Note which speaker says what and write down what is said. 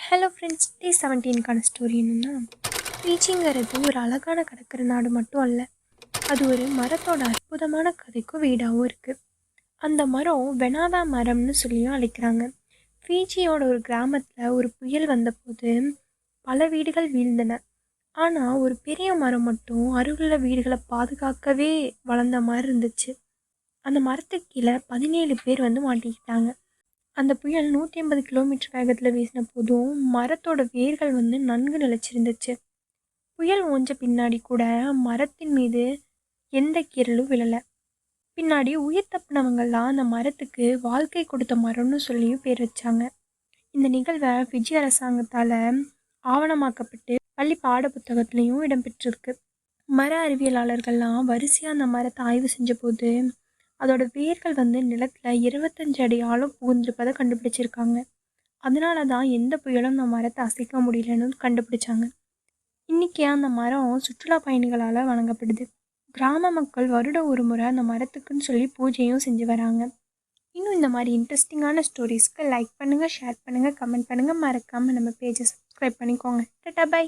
Speaker 1: Hello friends, டே 17க்கான story என்னென்னா, பீச்சிங்கிறது ஒரு அழகான கடற்கரை நாடு மட்டும் அல்ல, அது ஒரு மரத்தோட அற்புதமான கதைக்கும் வீடாகவும் இருக்குது. அந்த மரம் வெனாதா மரம்னு சொல்லியும் அழைக்கிறாங்க. ஃபீஜியோட ஒரு கிராமத்தில் ஒரு புயல் வந்தபோது பல வீடுகள் வீழ்ந்தன. ஆனால் ஒரு பெரிய மரம் மட்டும் அருகிலுள்ள வீடுகளை பாதுகாக்கவே வளர்ந்த மாதிரி இருந்துச்சு. அந்த மரத்துக்கு கீழே 17 பேர் மாட்டிக்கிட்டாங்க. அந்த புயல் 150 கிலோமீட்டர் வேகத்தில் வீசின போதும் மரத்தோட வேர்கள் நன்கு நிலைச்சிருந்துச்சு. புயல் ஓஞ்ச பின்னாடி கூட மரத்தின் மீது எந்த கீறலும் விழலை. பின்னாடி உயிர் தப்பினவங்கள்லாம் அந்த மரத்துக்கு வாழ்க்கை கொடுத்த மரம்னு சொல்லியும் பேர் வச்சாங்க. இந்த நிகழ்வை ஃபிஜி அரசாங்கத்தால் ஆவணமாக்கப்பட்டு பள்ளி பாட புத்தகத்துலேயும் இடம்பெற்றிருக்கு. மர அறிவியலாளர்கள்லாம் வரிசையாக அந்த மரத்தை ஆய்வு செஞ்ச போது அதோட வேர்கள் நிலத்தில் 25 அடி ஆழம் புகுந்திருப்பதை கண்டுபிடிச்சிருக்காங்க. அதனால தான் எந்த புயலும் அந்த மரத்தை அசைக்க முடியலன்னு கண்டுபிடிச்சாங்க. இன்றைக்கி அந்த மரம் சுற்றுலா பயணிகளால் வணங்கப்படுது. கிராம மக்கள் வருடம் ஒரு முறை அந்த மரத்துக்குன்னு சொல்லி பூஜையும் செஞ்சு வராங்க. இன்னும் இந்த மாதிரி இன்ட்ரெஸ்டிங்கான ஸ்டோரிஸ்க்கு லைக் பண்ணுங்கள், ஷேர் பண்ணுங்கள், கமெண்ட் பண்ணுங்கள். மறக்காமல் நம்ம பேஜை சப்ஸ்கிரைப் பண்ணிக்கோங்க. டாடா, பை.